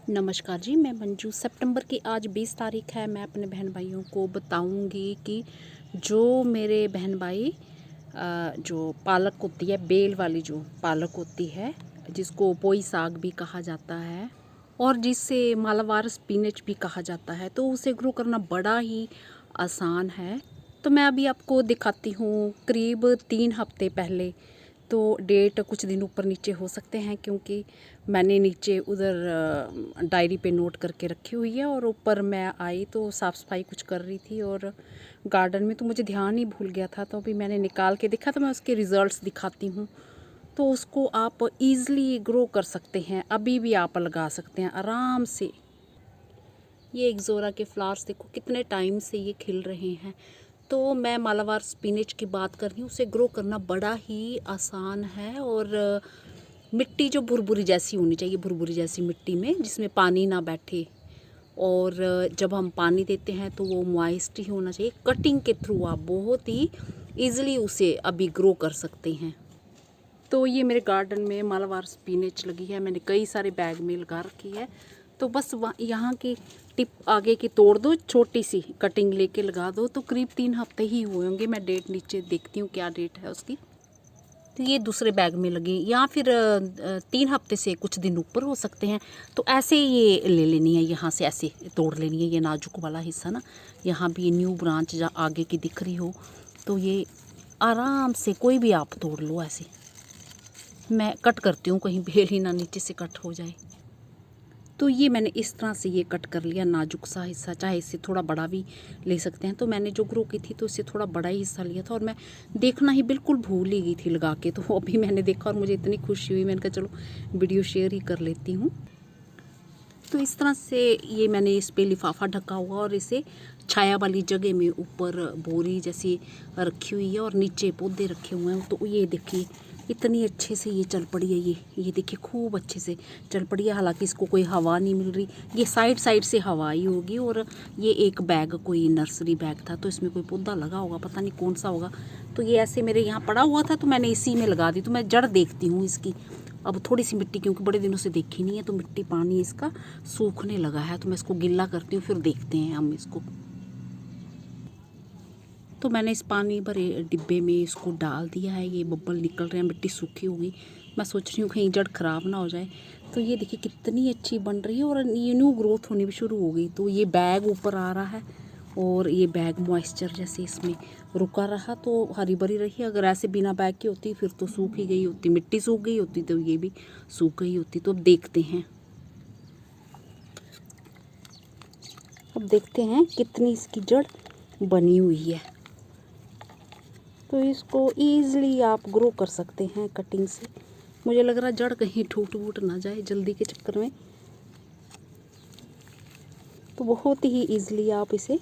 नमस्कार जी, मैं मंजू। सितंबर की आज 20 तारीख है। मैं अपने बहन भाइयों को बताऊंगी कि जो मेरे बहन भाई जो पालक होती है, बेल वाली जो पालक होती है, जिसको पोई साग भी कहा जाता है और जिसे मालाबार स्पिनच भी कहा जाता है, तो उसे ग्रो करना बड़ा ही आसान है। तो मैं अभी आपको दिखाती हूँ। करीब 3 हफ्ते पहले, तो डेट कुछ दिन ऊपर नीचे हो सकते हैं क्योंकि मैंने नीचे उधर डायरी पे नोट करके रखी हुई है और ऊपर मैं आई तो साफ़ सफाई कुछ कर रही थी और गार्डन में तो मुझे ध्यान ही भूल गया था। तो अभी मैंने निकाल के देखा तो मैं उसके रिज़ल्ट्स दिखाती हूँ। तो उसको आप इजीली ग्रो कर सकते हैं, अभी भी आप लगा सकते हैं आराम से। ये एक्ज़ोरा के फ्लावर्स देखो कितने टाइम से ये खिल रहे हैं। तो मैं मालाबार स्पिनच की बात कर रही हूँ, उसे ग्रो करना बड़ा ही आसान है। और मिट्टी जो भुरभुरी जैसी होनी चाहिए, भुरभुरी जैसी मिट्टी में जिसमें पानी ना बैठे, और जब हम पानी देते हैं तो वो मॉइस्ट ही होना चाहिए। कटिंग के थ्रू आप बहुत ही ईज़िली उसे अभी ग्रो कर सकते हैं। तो ये मेरे गार्डन में मालाबार स्पिनच लगी है, मैंने कई सारे बैग में लगा रखी है। तो बस यहाँ की टिप आगे की तोड़ दो, छोटी सी कटिंग लेके लगा दो, तो करीब 3 हफ्ते ही हुए होंगे। मैं डेट नीचे देखती हूँ क्या डेट है उसकी। तो ये दूसरे बैग में लगी, या फिर 3 हफ्ते से कुछ दिन ऊपर हो सकते हैं। तो ऐसे ये ले लेनी है, यहाँ से ऐसे तोड़ लेनी है। ये नाजुक वाला हिस्सा ना, यहाँ भी ये न्यू ब्रांच जहाँ आगे की दिख रही हो, तो ये आराम से कोई भी आप तोड़ लो ऐसे। मैं कट करती हूँ, कहीं बेल ही ना नीचे से कट हो जाए। तो ये मैंने इस तरह से ये कट कर लिया, नाजुक सा हिस्सा। चाहे इससे थोड़ा बड़ा भी ले सकते हैं। तो मैंने जो ग्रो की थी तो इससे थोड़ा बड़ा ही हिस्सा लिया था और मैं देखना ही बिल्कुल भूल ही गई थी लगा के। तो अभी मैंने देखा और मुझे इतनी खुशी हुई, मैंने कहा चलो वीडियो शेयर ही कर लेती हूँ। तो इस तरह से ये मैंने इस पे लिफाफा ढका हुआ और इसे छाया वाली जगह में ऊपर बोरी जैसी रखी हुई है और नीचे पौधे रखे हुए हैं। तो ये देखिए इतनी अच्छे से ये चल पड़ी है। ये देखिए खूब अच्छे से चल पड़ी है। हालांकि इसको कोई हवा नहीं मिल रही, ये साइड साइड से हवा आई होगी। और ये एक बैग कोई नर्सरी बैग था, तो इसमें कोई पौधा लगा होगा, पता नहीं कौन सा होगा। तो ये ऐसे मेरे यहाँ पड़ा हुआ था तो मैंने इसी में लगा दी। तो मैं जड़ देखती हूँ इसकी। अब थोड़ी सी मिट्टी, क्योंकि बड़े दिनों से देखी नहीं है, तो मिट्टी पानी इसका सूखने लगा है, तो मैं इसको गिल्ला करती हूँ, फिर देखते हैं हम इसको। तो मैंने इस पानी भरे डिब्बे में इसको डाल दिया है। ये बब्बल निकल रहे हैं, मिट्टी सूखी होगी। मैं सोच रही हूँ कहीं जड़ खराब ना हो जाए। तो ये देखिए कितनी अच्छी बन रही है और ये न्यू ग्रोथ होनी भी शुरू हो गई। तो ये बैग ऊपर आ रहा है और ये बैग मॉइस्चर जैसे इसमें रुका रहा तो हरी भरी रही। अगर ऐसे बिना बैग की होती फिर तो सूख ही गई होती, मिट्टी सूख गई होती, तो ये भी सूख गई होती। तो अब देखते हैं, कितनी इसकी जड़ बनी हुई है। तो इसको ईज़िली आप ग्रो कर सकते हैं कटिंग से। मुझे लग रहा है जड़ कहीं टूट वूट ना जाए जल्दी के चक्कर में। तो बहुत ही ईज़िली आप इसे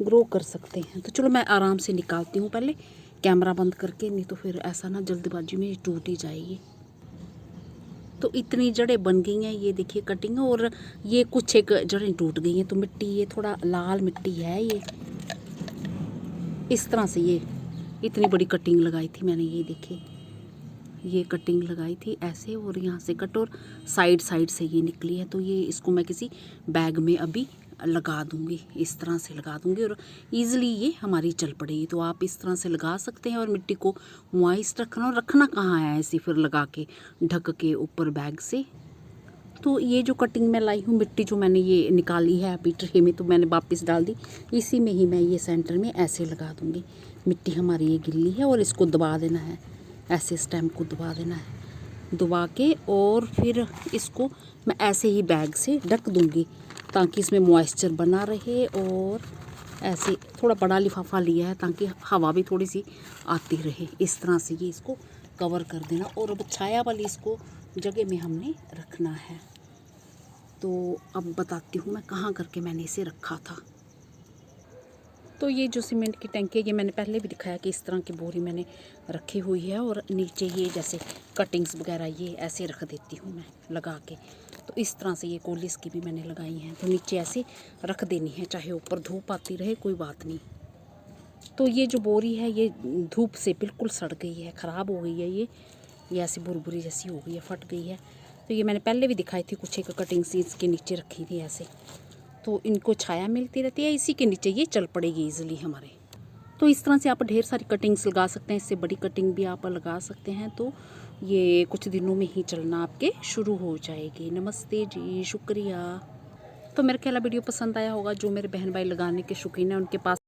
ग्रो कर सकते हैं। तो चलो मैं आराम से निकालती हूँ पहले, कैमरा बंद करके, नहीं तो फिर ऐसा ना जल्दबाजी में टूट ही जाएगी। तो इतनी जड़ें बन गई हैं, ये देखिए कटिंग। और ये कुछ एक जड़ें टूट गई हैं। तो मिट्टी ये थोड़ा लाल मिट्टी है। ये इस तरह से ये इतनी बड़ी कटिंग लगाई थी मैंने। ये देखिए ये कटिंग लगाई थी ऐसे, और यहाँ से कट और साइड साइड से ये निकली है। तो ये इसको मैं किसी बैग में अभी लगा दूँगी, इस तरह से लगा दूँगी और ईज़िली ये हमारी चल पड़ेगी। तो आप इस तरह से लगा सकते हैं और मिट्टी को मॉइस्ट रखना। और रखना कहाँ है ऐसे फिर लगा के ढक के ऊपर बैग से। तो ये जो कटिंग मैं लाई हूँ, मिट्टी जो मैंने ये निकाली है अभी ट्रे में, तो मैंने वापस डाल दी। इसी में ही मैं ये सेंटर में ऐसे लगा दूँगी। मिट्टी हमारी ये गिल्ली है और इसको दबा देना है, ऐसे स्टेम को दबा देना है, दबा के और फिर इसको मैं ऐसे ही बैग से ढक दूँगी ताकि इसमें मॉइस्चर बना रहे। और ऐसे थोड़ा बड़ा लिफाफा लिया है ताकि हवा भी थोड़ी सी आती रहे। इस तरह से ये इसको कवर कर देना। और अब छाया वाली इसको जगह में हमने रखना है। तो अब बताती हूँ मैं कहाँ करके मैंने इसे रखा था। तो ये जो सीमेंट की टंकी है, ये मैंने पहले भी दिखाया कि इस तरह की बोरी मैंने रखी हुई है। और नीचे ये जैसे कटिंग्स वगैरह ये ऐसे रख देती हूँ मैं लगा के। तो इस तरह से ये कोलिस की भी मैंने लगाई हैं, तो नीचे ऐसे रख देनी है, चाहे ऊपर धूप आती रहे कोई बात नहीं। तो ये जो बोरी है ये धूप से बिल्कुल सड़ गई है, ख़राब हो गई है। ये ऐसी बुरबुरी जैसी हो गई है, फट गई है। तो ये मैंने पहले भी दिखाई थी, कुछ एक कटिंग सी इसके नीचे रखी थी ऐसे, तो इनको छाया मिलती रहती है, इसी के नीचे ये चल पड़ेगी ईजिली हमारे। तो इस तरह से आप ढेर सारी कटिंग्स लगा सकते हैं, इससे बड़ी कटिंग भी आप लगा सकते हैं। तो ये कुछ दिनों में ही चलना आपके शुरू हो जाएगी। नमस्ते जी, शुक्रिया। तो मेरा ख्याल वीडियो पसंद आया होगा। जो मेरे बहन भाई लगाने के शौकीन हैं उनके पास